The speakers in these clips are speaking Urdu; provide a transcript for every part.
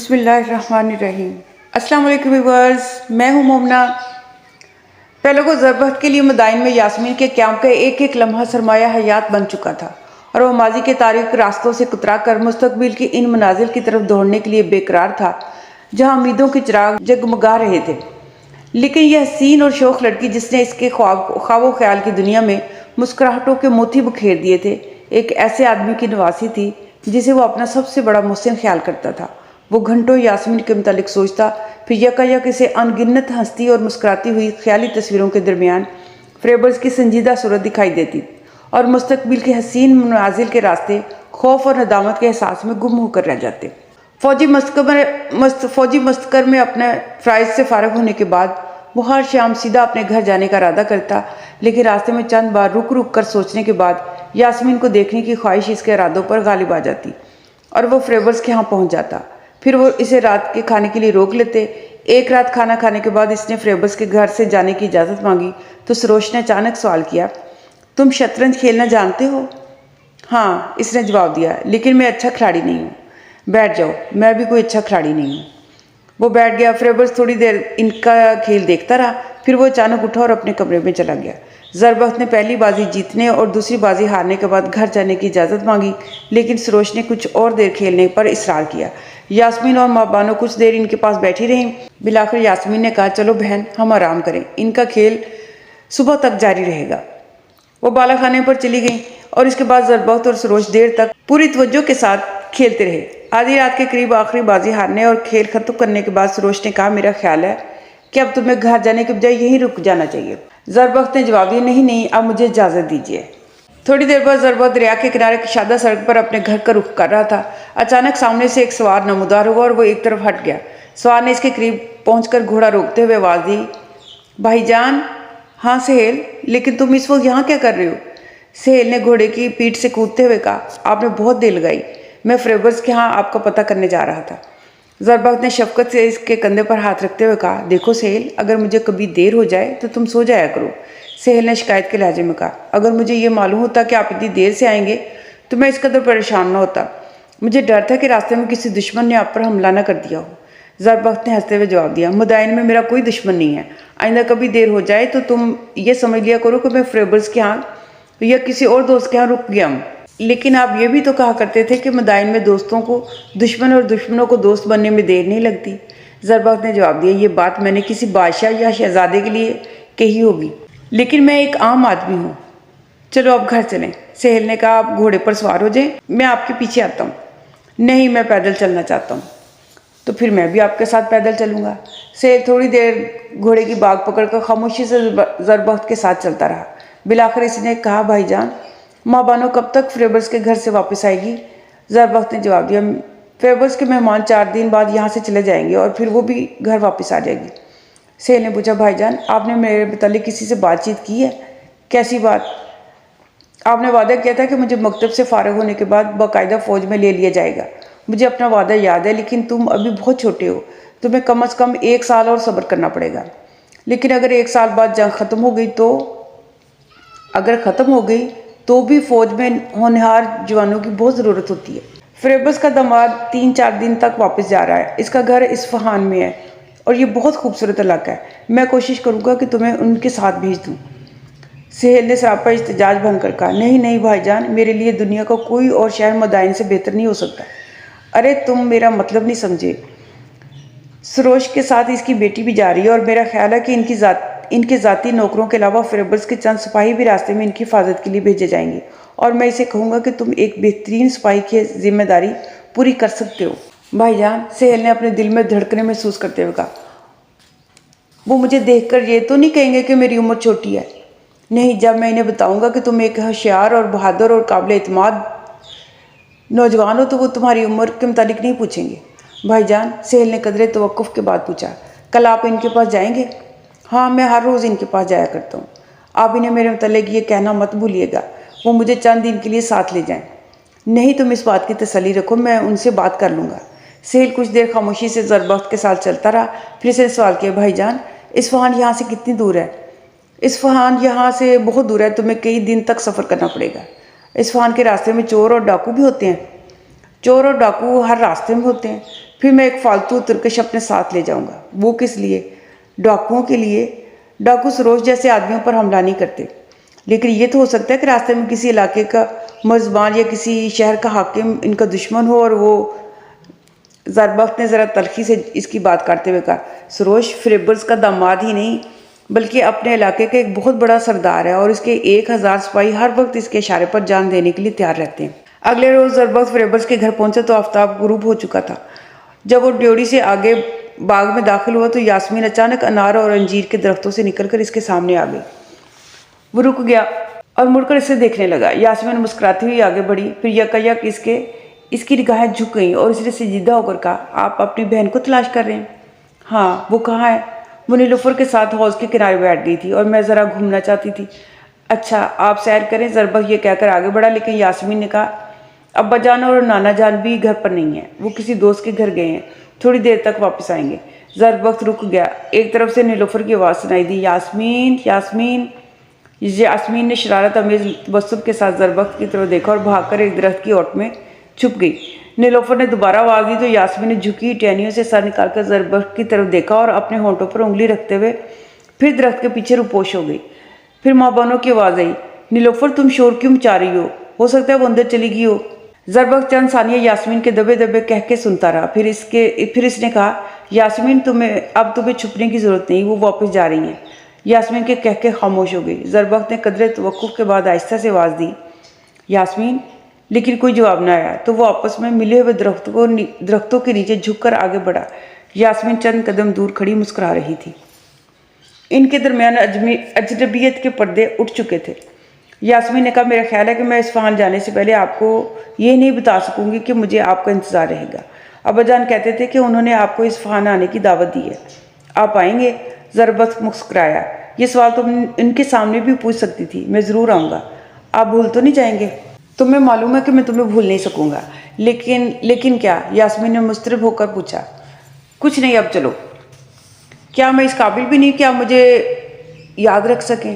بسم اللہ الرحمن الرحیم۔ السلام علیکم ویورز، میں ہوں مومنہ۔ پہلے کو ضربت کے لیے مدائن میں یاسمین کے قیام کا ایک ایک لمحہ سرمایہ حیات بن چکا تھا اور وہ ماضی کے تاریک راستوں سے کترا کر مستقبل کی ان منازل کی طرف دوڑنے کے لیے بے قرار تھا جہاں امیدوں کے چراغ جگمگا رہے تھے۔ لیکن یہ حسین اور شوخ لڑکی جس نے اس کے خواب و خیال کی دنیا میں مسکراہٹوں کے موتی بکھیر دیے تھے، ایک ایسے آدمی کی نواسی تھی جسے وہ اپنا سب سے بڑا محسن خیال کرتا تھا۔ وہ گھنٹوں یاسمین کے متعلق سوچتا، پھر یک اسے ان گنت ہنستی اور مسکراتی ہوئی خیالی تصویروں کے درمیان فریبرز کی سنجیدہ صورت دکھائی دیتی اور مستقبل کے حسین منازل کے راستے خوف اور ندامت کے احساس میں گم ہو کر رہ جاتے۔ فوجی مستقر میں اپنے فرائض سے فارغ ہونے کے بعد وہ ہر شام سیدھا اپنے گھر جانے کا ارادہ کرتا، لیکن راستے میں چند بار رک کر سوچنے کے بعد یاسمین کو دیکھنے کی خواہش اس کے ارادوں پر غالب آ جاتی اور وہ فریبرز کے ہاں پہنچ جاتا۔ پھر وہ اسے رات کے کھانے کے لیے روک لیتے۔ ایک رات کھانا کھانے کے بعد اس نے فریبرز کے گھر سے جانے کی اجازت مانگی تو سروش نے اچانک سوال کیا، تم شطرنج کھیلنا جانتے ہو؟ ہاں، اس نے جواب دیا، لیکن میں اچھا کھلاڑی نہیں ہوں۔ بیٹھ جاؤ، میں بھی کوئی اچھا کھلاڑی نہیں ہوں۔ وہ بیٹھ گیا۔ فریبرز تھوڑی دیر ان کا کھیل دیکھتا رہا، پھر وہ اچانک اٹھا اور اپنے کمرے میں چلا گیا۔ ضربت نے پہلی بازی جیتنے اور دوسری بازی ہارنے کے بعد گھر جانے کی اجازت مانگی، لیکن سروش نے کچھ اور دیر کھیلنے پر اصرار کیا۔ یاسمین اور ماں بانو کچھ دیر ان کے پاس بیٹھی رہیں۔ بالآخر یاسمین نے کہا، چلو بہن، ہم آرام کریں، ان کا کھیل صبح تک جاری رہے گا۔ وہ بالا خانے پر چلی گئیں اور اس کے بعد ضربت اور سروش دیر تک پوری توجہ کے ساتھ کھیلتے رہے۔ آدھی رات کے قریب آخری بازی ہارنے اور کھیل ختم کرنے کے بعد سروش نے کہا، میرا خیال ہے کہ اب تمہیں گھر جانے کے بجائے یہیں رک جانا چاہیے۔ ضربت نے جواب دیا، نہیں، اب مجھے اجازت دیجیے۔ تھوڑی دیر بعد ضربت دریا کے کنارے کشادہ سڑک پر اپنے گھر کا رخ کر رہا تھا۔ اچانک سامنے سے ایک سوار نمودار ہوا اور وہ ایک طرف ہٹ گیا۔ سوار نے اس کے قریب پہنچ کر گھوڑا روکتے ہوئے آواز دی، بھائی جان۔ ہاں سہیل، لیکن تم اس وقت یہاں کیا کر رہے ہو؟ سہیل نے گھوڑے کی پیٹھ سے کودتے ہوئے کہا، آپ نے بہت دیر لگائی، میں فریبرز کے ہاں آپ کا پتہ کرنے جا رہا تھا۔ ضربت نے شفقت سے اس کے کندھے پر ہاتھ رکھتے ہوئے کہا، دیکھو سہیل، اگر مجھے کبھی دیر ہو جائے تو تم سو جایا کرو۔ سہیل نے شکایت کے لہجے میں کہا، اگر مجھے یہ معلوم ہوتا کہ آپ اتنی دیر سے آئیں گے تو میں اس قدر پریشان نہ ہوتا۔ مجھے ڈر تھا کہ راستے میں کسی دشمن نے آپ پر حملہ نہ کر دیا ہو۔ ضربت نے ہنستے ہوئے جواب دیا، مدائن میں میرا کوئی دشمن نہیں ہے۔ آئندہ کبھی دیر ہو جائے تو تم یہ سمجھ لیا کرو کہ میں فریبرز کے ہاں یا کسی اور دوست کے ہاں رک گیا ہوں۔ لیکن آپ یہ بھی تو کہا کرتے تھے کہ مدائن میں دوستوں کو دشمن اور دشمنوں کو دوست بننے میں دیر نہیں لگتی۔ ضربت نے جواب دیا، یہ بات میں نے کسی بادشاہ یا شہزادے کے لیے کہی ہوگی، لیکن میں ایک عام آدمی ہوں۔ چلو اب گھر چلیں۔ سہیل نے کہا، آپ گھوڑے پر سوار ہو جائیں، میں آپ کے پیچھے آتا ہوں۔ نہیں، میں پیدل چلنا چاہتا ہوں۔ تو پھر میں بھی آپ کے ساتھ پیدل چلوں گا۔ سہیل تھوڑی دیر گھوڑے کی باگ پکڑ کر خاموشی سے ضربت کے ساتھ چلتا رہا۔ بالآخر اس نے کہا، بھائی جان، ماں بانو کب تک فریبرز کے گھر سے واپس آئے گی؟ ضربت نے جواب دیا، فریبرز کے مہمان 4 دن بعد یہاں سے چلے جائیں گے اور پھر وہ بھی گھر واپس آ جائے گی۔ سہیل نے پوچھا، بھائی جان، آپ نے میرے متعلق کسی سے بات چیت کی ہے؟ کیسی بات؟ آپ نے وعدہ کیا تھا کہ مجھے مکتب سے فارغ ہونے کے بعد باقاعدہ فوج میں لے لیا جائے گا۔ مجھے اپنا وعدہ یاد ہے، لیکن تم ابھی بہت چھوٹے ہو، تمہیں کم از کم 1 سال اور صبر کرنا پڑے گا۔ لیکن اگر 1 سال بعد جنگ ختم ہو گئی تو بھی فوج میں ہونہار جوانوں کی بہت ضرورت ہوتی ہے۔ فریبرز کا داماد 3-4 دن تک واپس جا رہا ہے۔ اس کا گھر اصفہان میں ہے اور یہ بہت خوبصورت علاقہ ہے۔ میں کوشش کروں گا کہ تمہیں ان کے ساتھ بھیج دوں۔ سہیل نے سراپا احتجاج بھنگ کر کہا، نہیں بھائی جان، میرے لیے دنیا کا کوئی اور شہر مدائن سے بہتر نہیں ہو سکتا۔ ارے تم میرا مطلب نہیں سمجھے۔ سروش کے ساتھ اس کی بیٹی بھی جا رہی ہے اور میرا خیال ہے کہ ان کے ذاتی نوکروں کے علاوہ فریبرز کے چند سپاہی بھی راستے میں ان کی حفاظت کے لیے بھیجے جائیں گے، اور میں اسے کہوں گا کہ تم ایک بہترین سپاہی کی ذمہ داری پوری کر سکتے ہو۔ بھائی جان، سہیل نے اپنے دل میں دھڑکنے محسوس کرتے ہوئے کہا، وہ مجھے دیکھ کر یہ تو نہیں کہیں گے کہ میری عمر چھوٹی ہے؟ نہیں، جب میں انہیں بتاؤں گا کہ تم ایک ہوشیار اور بہادر اور قابل اعتماد نوجوان ہو تو وہ تمہاری عمر کے متعلق نہیں پوچھیں گے۔ بھائی جان، سہیل نے قدرے توقف کے بعد پوچھا، کل آپ ان کے پاس جائیں گے؟ ہاں، میں ہر روز ان کے پاس جایا کرتا ہوں۔ آپ انہیں میرے متعلق یہ کہنا مت بھولیے گا وہ مجھے چند دن کے لیے ساتھ لے جائیں۔ نہیں، تم اس بات کی تسلی رکھو، میں ان سے بات کر لوں گا۔ سہیل کچھ دیر خاموشی سے ضربت کے ساتھ چلتا رہا، پھر اس نے سوال کیا، بھائی جان، اصفہان یہاں سے کتنی دور ہے؟ اصفہان یہاں سے بہت دور ہے، تمہیں کئی دن تک سفر کرنا پڑے گا۔ اصفہان کے راستے میں چور اور ڈاکو بھی ہوتے ہیں؟ چور اور ڈاکو ہر راستے میں ہوتے ہیں۔ پھر میں ایک فالتو ترکش اپنے ساتھ لے جاؤں گا۔ وہ کس لیے؟ ڈاکوؤں کے لیے۔ ڈاکو سروش جیسے آدمیوں پر حملہ نہیں کرتے، لیکن یہ تو ہو سکتا ہے کہ راستے میں کسی علاقے کا مرزبان یا کسی شہر کا حاکم ان کا دشمن ہو۔ اور وہ زربخت نے ذرا تلخی سے اس کی بات کرتے ہوئے کہا، سروش فریبرز کا داماد ہی نہیں بلکہ اپنے علاقے کا ایک بہت بڑا سردار ہے، اور اس کے 1000 سپاہی ہر وقت اس کے اشارے پر جان دینے کے لیے تیار رہتے ہیں۔ اگلے روز زربخت فریبرز کے گھر پہنچا تو آفتاب غروب ہو چکا تھا۔ جب وہ ڈیوڑی سے آگے باغ میں داخل ہوا تو یاسمین اچانک انار اور انجیر کے درختوں سے نکل کر اس کے سامنے آ گئی۔ وہ رک گیا اور مڑ کر اسے دیکھنے لگا۔ یاسمین مسکراتی ہوئی آگے بڑھی، پھر یکایک اس کی نگاہیں جھک گئیں اور اس نے سنجیدہ ہو کر کہا، آپ اپنی بہن کو تلاش کر رہے ہیں؟ ہاں، وہ کہاں ہے؟ وہ نیلوفر کے ساتھ حوض کے کنارے بیٹھ گئی تھی اور میں ذرا گھومنا چاہتی تھی۔ اچھا، آپ سیر کریں۔ زربخت یہ کہہ کر آگے بڑھا، لیکن یاسمین نے کہا، ابا جان اور نانا جان بھی گھر پر نہیں ہیں، وہ کسی دوست کے گھر گئے ہیں، تھوڑی دیر تک واپس آئیں گے۔ زربخت رک گیا۔ ایک طرف سے نیلوفر کی آواز سنائی دی، یاسمین، یاسمین۔ یاسمین نے شرارت امیز تبسم کے ساتھ زربخت کی طرف دیکھا اور بھاگ کر ایک درخت کی اوٹ میں چھپ گئی۔ نیلوفر نے دوبارہ آواز دی تو یاسمین نے جھکی ٹہنیوں سے سر نکال کر زربخت کی طرف دیکھا اور اپنے ہونٹوں پر انگلی رکھتے ہوئے پھر درخت کے پیچھے روپوش ہو گئی۔ پھر ماں بانوں کی آواز آئی، نیلوفر تم شور کیوں مچا رہی ہو سکتا ہے وہ اندر چلی گئی ہو۔ زربخت چند ثانیہ یاسمین کے دبے دبے کہہ کے سنتا رہا، پھر اس نے کہا، یاسمین اب تمہیں چھپنے کی ضرورت نہیں، وہ واپس جا رہی ہیں۔ یاسمین کے کہہ کے خاموش ہو گئی۔ زربخت نے قدرے توقف کے بعد آہستہ سے آواز دی، یاسمین، لیکن کوئی جواب نہ آیا تو وہ آپس میں ملے ہوئے درختوں کے نیچے جھک کر آگے بڑھا۔ یاسمین چند قدم دور کھڑی مسکرا رہی تھی۔ ان کے درمیان اجنبیت کے پردے اٹھ چکے تھے۔ یاسمین نے کہا، میرا خیال ہے کہ میں اصفہان جانے سے پہلے آپ کو یہ نہیں بتا سکوں گی کہ مجھے آپ کا انتظار رہے گا۔ ابا جان کہتے تھے کہ انہوں نے آپ کو اصفہان آنے کی دعوت دی ہے، آپ آئیں گے؟ زربخت مسکرایا، یہ سوال تم ان کے سامنے بھی پوچھ سکتی تھی، میں ضرور آؤں گا۔ آپ بھول تو نہیں جائیں گے؟ تمہیں معلوم ہے کہ میں تمہیں بھول نہیں سکوں گا۔ لیکن کیا؟ یاسمین نے مضطرب ہو کر پوچھا۔ کچھ نہیں، اب چلو۔ کیا میں اس قابل بھی نہیں کہ آپ مجھے یاد رکھ سکیں؟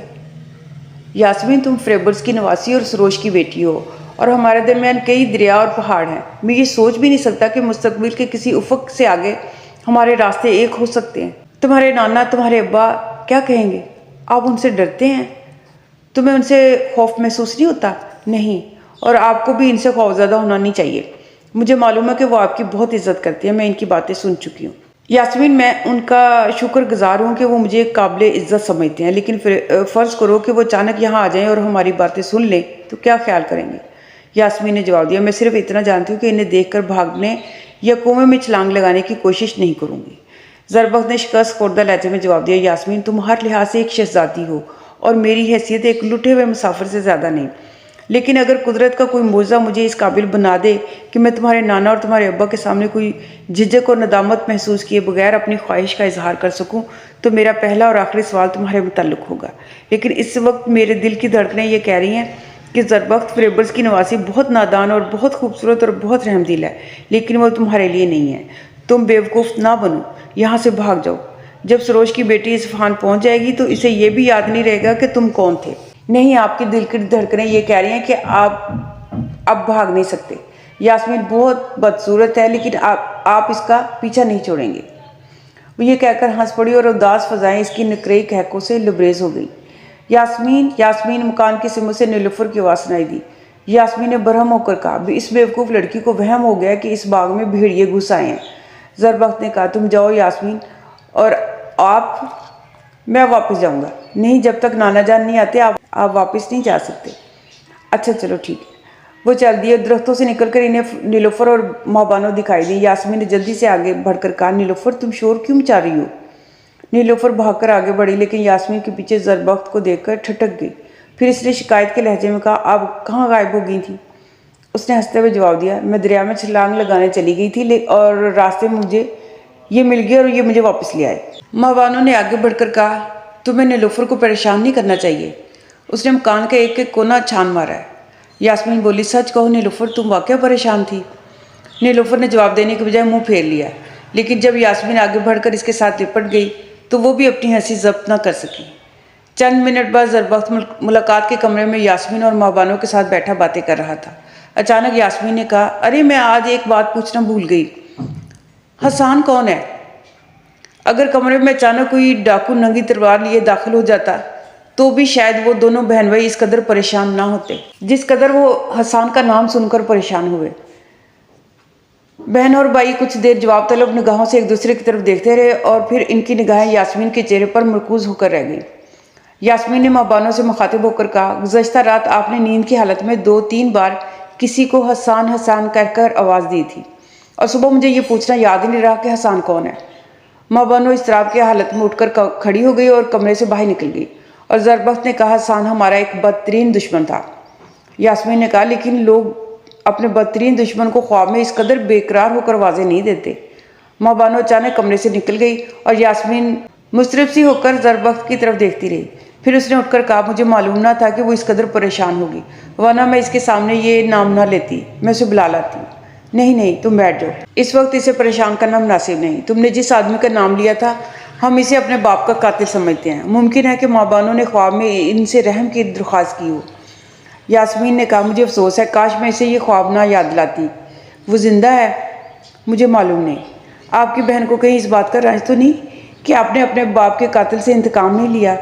یاسمین، تم فریبرز کی نواسی اور سروش کی بیٹی ہو، اور ہمارے درمیان کئی دریا اور پہاڑ ہیں۔ میں یہ سوچ بھی نہیں سکتا کہ مستقبل کے کسی افق سے آگے ہمارے راستے ایک ہو سکتے ہیں۔ تمہارے نانا، تمہارے ابا کیا کہیں گے؟ آپ ان سے ڈرتے ہیں؟ تمہیں ان سے خوف محسوس نہیں ہوتا؟ نہیں، اور آپ کو بھی ان سے خوفزدہ ہونا نہیں چاہیے۔ مجھے معلوم ہے کہ وہ آپ کی بہت عزت کرتے ہیں، میں ان کی باتیں سن چکی ہوں۔ یاسمین، میں ان کا شکر گزار ہوں کہ وہ مجھے قابل عزت سمجھتے ہیں، لیکن فرض کرو کہ وہ اچانک یہاں آ جائیں اور ہماری باتیں سن لیں تو کیا خیال کریں گے؟ یاسمین نے جواب دیا، میں صرف اتنا جانتی ہوں کہ انہیں دیکھ کر بھاگنے یا کنویں میں چھلانگ لگانے کی کوشش نہیں کروں گی۔ زربخت نے شکست خوردہ لہجے میں جواب دیا، یاسمین، تم ہر لحاظ سے ایک شہزادی ہو اور میری حیثیت ایک لٹے ہوئے مسافر سے زیادہ نہیں، لیکن اگر قدرت کا کوئی معجزہ مجھے اس قابل بنا دے کہ میں تمہارے نانا اور تمہارے ابا کے سامنے کوئی جھجک اور ندامت محسوس کیے بغیر اپنی خواہش کا اظہار کر سکوں تو میرا پہلا اور آخری سوال تمہارے متعلق ہوگا۔ لیکن اس وقت میرے دل کی دھڑکنیں یہ کہہ رہی ہیں کہ زربخت فریبرز کی نواسی بہت نادان اور بہت خوبصورت اور بہت رحم دل ہے، لیکن وہ تمہارے لیے نہیں ہے۔ تم بیوقوف نہ بنو، یہاں سے بھاگ جاؤ۔ جب سروش کی بیٹی اصفہان پہنچ جائے گی تو اسے یہ بھی یاد نہیں رہے گا کہ تم کون تھے۔ نہیں، آپ کی دل کی دھڑکنیں یہ کہہ رہی ہیں کہ آپ اب بھاگ نہیں سکتے۔ یاسمین بہت بدصورت ہے، لیکن آپ اس کا پیچھا نہیں چھوڑیں گے۔ وہ یہ کہہ کر ہنس پڑی اور اداس فضائیں اس کی نکرئی کہکوں سے لبریز ہو گئی۔ یاسمین، یاسمین، مکان کی سمت سے نیلوفر کی آواز سنائی دی۔ یاسمین نے برہم ہو کر کہا، اس بیوقوف لڑکی کو وہم ہو گیا کہ اس باغ میں بھیڑیے گھس آئے ہیں۔ زربخت نے کہا، تم جاؤ یاسمین، اور میں واپس جاؤں گا۔ نہیں، جب تک نانا جان نہیں آتے آپ واپس نہیں جا سکتے۔ اچھا چلو ٹھیک ہے۔ وہ چل دیے۔ درختوں سے نکل کر انہیں نیلوفر اور ماں بانو دکھائی دی۔ یاسمین نے جلدی سے آگے بڑھ کر کہا، نیلوفر، تم شور کیوں مچا رہی ہو؟ نیلوفر بھاگ کر آگے بڑھی، لیکن یاسمین کے پیچھے زربخت کو دیکھ کر ٹھٹک گئی۔ پھر اس نے شکایت کے لہجے میں کہا، آپ کہاں غائب ہو گئی تھی؟ اس نے ہنستے ہوئے جواب دیا، میں دریا میں چھلانگ لگانے چلی گئی تھی اور راستے میں مجھے یہ مل گیا اور یہ مجھے واپس لے آئے۔ ماں بانو نے آگے بڑھ کر کہا، تمہیں نیلوفر کو پریشان نہیں کرنا چاہیے، اس نے مکان کا ایک ایک کونا چھان مارا ہے۔ یاسمین بولی، سچ کہو نیلوفر، تم واقعہ پریشان تھی؟ نیلوفر نے جواب دینے کے بجائے منہ پھیر لیا، لیکن جب یاسمین آگے بڑھ کر اس کے ساتھ لپٹ گئی تو وہ بھی اپنی ہنسی ضبط نہ کر سکی۔ چند منٹ بعد زربخت ملاقات کے کمرے میں یاسمین اور ماں بانو کے ساتھ بیٹھا باتیں کر رہا تھا۔ اچانک یاسمین نے کہا، ارے میں آج ایک بات پوچھنا بھول گئی۔ حسان کون ہے؟ اگر کمرے میں اچانک کوئی ڈاکو ننگی تلوار لیے داخل ہو جاتا تو بھی شاید وہ دونوں بہن بھائی اس قدر پریشان نہ ہوتے جس قدر وہ حسان کا نام سن کر پریشان ہوئے۔ بہن اور بھائی کچھ دیر جواب طلب نگاہوں سے ایک دوسرے کی طرف دیکھتے رہے اور پھر ان کی نگاہیں یاسمین کے چہرے پر مرکوز ہو کر رہ گئیں۔ یاسمین نے ماں بانوں سے مخاطب ہو کر کہا، گزشتہ رات آپ نے نیند کی حالت میں 2-3 بار کسی کو حسان حسان کہہ کر آواز دی تھی اور صبح مجھے یہ پوچھنا یاد ہی نہیں رہا کہ حسان کون ہے۔ ماں بانو اضطراب کی حالت میں اٹھ کر کھڑی ہو گئی اور کمرے سے باہر نکل گئی اور زربفت نے کہا، حسان ہمارا ایک بدترین دشمن تھا۔ یاسمین نے کہا، لیکن لوگ اپنے بدترین دشمن کو خواب میں اس قدر بے قرار ہو کر واضح نہیں دیتے۔ ماں بانو اچانک کمرے سے نکل گئی اور یاسمین مضطرب سی ہو کر زربفت کی طرف دیکھتی رہی۔ پھر اس نے اٹھ کر کہا، مجھے معلوم نہ تھا کہ وہ اس قدر پریشان ہوگی، ورنہ میں اس کے سامنے یہ نام نہ لیتی، میں اسے بلا لاتی۔ نہیں تم بیٹھ جاؤ، اس وقت اسے پریشان کرنا مناسب نہیں۔ تم نے جس آدمی کا نام لیا تھا ہم اسے اپنے باپ کا قاتل سمجھتے ہیں۔ ممکن ہے کہ ماں بانو نے خواب میں ان سے رحم کی درخواست کی ہو۔ یاسمین نے کہا، مجھے افسوس ہے، کاش میں اسے یہ خواب نہ یاد دلاتی۔ وہ زندہ ہے؟ مجھے معلوم نہیں۔ آپ کی بہن کو کہیں اس بات کا رنج تو نہیں کہ آپ نے اپنے باپ کے قاتل سے انتقام نہیں لیا؟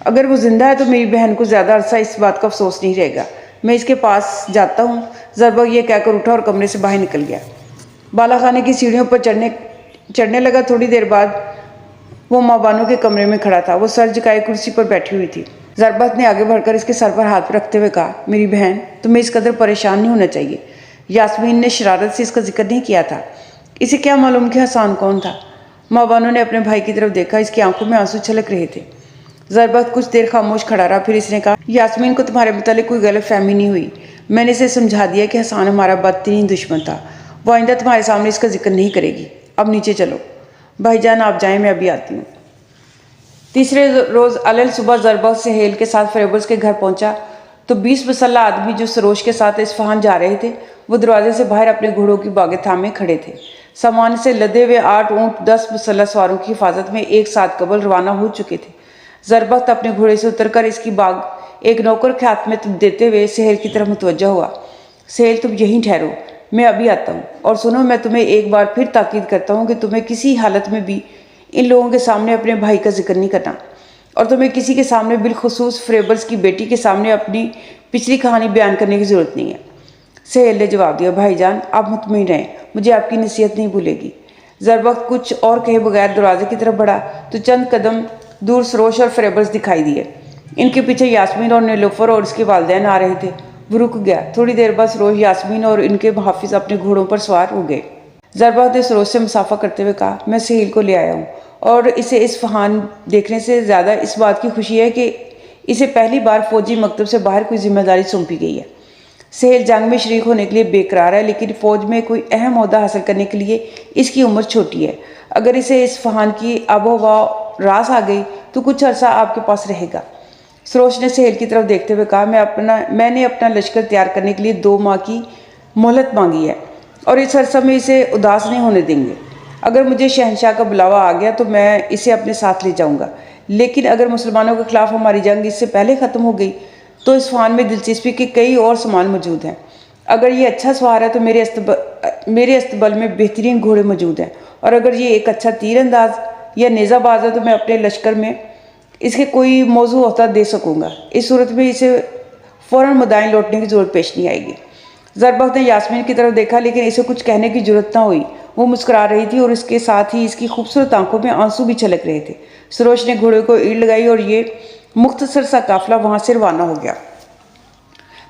اگر وہ زندہ ہے تو میری بہن کو زیادہ عرصہ اس بات کا افسوس نہیں رہے گا۔ میں اس کے پاس جاتا ہوں۔ زربفت یہ کہہ کر اٹھا اور کمرے سے باہر نکل گیا۔ بالا خانے کی سیڑھیوں پر چڑھنے لگا۔ تھوڑی دیر بعد وہ ماں بانو کے کمرے میں کھڑا تھا۔ وہ سر جھکائے کرسی پر بیٹھی ہوئی تھی۔ زربفت نے آگے بڑھ کر اس کے سر پر ہاتھ رکھتے ہوئے کہا، میری بہن تمہیں اس قدر پریشان نہیں ہونا چاہیے۔ یاسمین نے شرارت سے اس کا ذکر نہیں کیا تھا۔ اسے کیا معلوم کہ حسان کون تھا؟ ماں بانو نے اپنے بھائی کی طرف دیکھا، اس کی آنکھوں میں آنسو چھلک رہے تھے۔ زربفت کچھ دیر خاموش کھڑا رہا، پھر اس نے کہا، یاسمین کو تمہارے متعلق کوئی غلط فہمی نہیں ہوئی۔ میں نے اسے سمجھا دیا کہ حسان ہمارا بدترین دشمن تھا۔ وہ آئندہ تمہارے سامنے اس کا ذکر نہیں کرے گی۔ اب نیچے چلو۔ بھائی جان آپ جائیں، میں ابھی آتی ہوں۔ تیسرے روز علل صبح زربفت سہیل کے ساتھ فریبرز کے گھر پہنچا تو 20 مسلح آدمی جو سروش کے ساتھ اصفہان جا رہے تھے وہ دروازے سے باہر اپنے گھوڑوں کی باگیں تھامے کھڑے تھے۔ سامان سے لدے ہوئے 8 اونٹ 10 مسلح سواروں کی حفاظت میں ایک ساتھ قبل روانہ ہو چکے تھے۔ زربفت اپنے گھوڑے سے اتر کر اس کی باغ ایک نوکر کے ہاتھ میں دیتے ہوئے سہیل کی طرف متوجہ ہوا۔ سہیل تم یہیں ٹھہرو، میں ابھی آتا ہوں۔ اور سنو، میں تمہیں ایک بار پھر تاکید کرتا ہوں کہ تمہیں کسی حالت میں بھی ان لوگوں کے سامنے اپنے بھائی کا ذکر نہیں کرنا، اور تمہیں کسی کے سامنے بالخصوص فریبرز کی بیٹی کے سامنے اپنی پچھلی کہانی بیان کرنے کی ضرورت نہیں ہے۔ سہیل نے جواب دیا، بھائی جان آپ مطمئن رہیں، مجھے آپ کی نصیحت نہیں بھولے گی۔ زربفت کچھ اور کہے بغیر دروازے کی طرف بڑھا تو چند قدم دور سروش اور فریبرز دکھائی دیے۔ ان کے پیچھے یاسمین اور نیلوفر اور اس کے والدین آ رہے تھے۔ وہ رک گیا۔ تھوڑی دیر بعد سروش، یاسمین اور ان کے محافظ اپنے گھوڑوں پر سوار ہو گئے۔ زربفت نے سروش سے مصافحہ کرتے ہوئے کہا، میں سہیل کو لے آیا ہوں اور اسے اصفہان دیکھنے سے زیادہ اس بات کی خوشی ہے کہ اسے پہلی بار فوجی مکتب سے باہر کوئی ذمہ داری سونپی گئی ہے۔ سہیل جنگ میں شریک ہونے کے لیے بے قرار ہے، لیکن فوج میں کوئی اہم عہدہ حاصل کرنے کے لیے اس کی عمر چھوٹی ہے۔ اگر اسے اصفہان کی آب و ہوا راس آ گئی تو کچھ عرصہ آپ کے پاس رہے گا۔ سروش نے سہیل کی طرف دیکھتے ہوئے کہا، میں نے اپنا لشکر تیار کرنے کے لیے 2 ماہ کی مہلت مانگی ہے اور اس عرصہ میں اسے اداس نہیں ہونے دیں گے۔ اگر مجھے شہنشاہ کا بلاوا آ گیا تو میں اسے اپنے ساتھ لے جاؤں گا، لیکن اگر مسلمانوں کے خلاف ہماری جنگ اس سے پہلے ختم ہو گئی تو اصفہان میں دلچسپی کے کئی اور سامان موجود ہیں۔ اگر یہ اچھا سوار ہے تو میرے استبل میں بہترین گھوڑے موجود ہیں، اور اگر یہ ایک اچھا تیر انداز یا نیزہ باز ہے تو میں اپنے لشکر میں اس کے کوئی موضوع عہدہ دے سکوں گا۔ اس صورت میں اسے فوراً مدائن لوٹنے کی ضرورت پیش نہیں آئے گی۔ زربفت نے یاسمین کی طرف دیکھا، لیکن اسے کچھ کہنے کی ضرورت نہ ہوئی۔ وہ مسکرا رہی تھی اور اس کے ساتھ ہی اس کی خوبصورت آنکھوں میں آنسو بھی چھلک رہے تھے۔ سروش نے گھوڑے کو ایڑ لگائی اور یہ مختصر سا قافلہ وہاں سے روانہ ہو گیا۔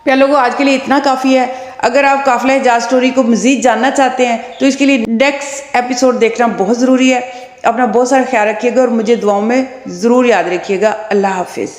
پیارے لوگوں، آج کے لیے اتنا کافی ہے۔ اگر آپ قافلہ حجاز سٹوری کو مزید جاننا چاہتے ہیں تو اس کے لیے نیکسٹ ایپیسوڈ دیکھنا بہت ضروری ہے۔ اپنا بہت سارا خیال رکھیے گا اور مجھے دعاؤں میں ضرور یاد رکھیے گا۔ اللہ حافظ۔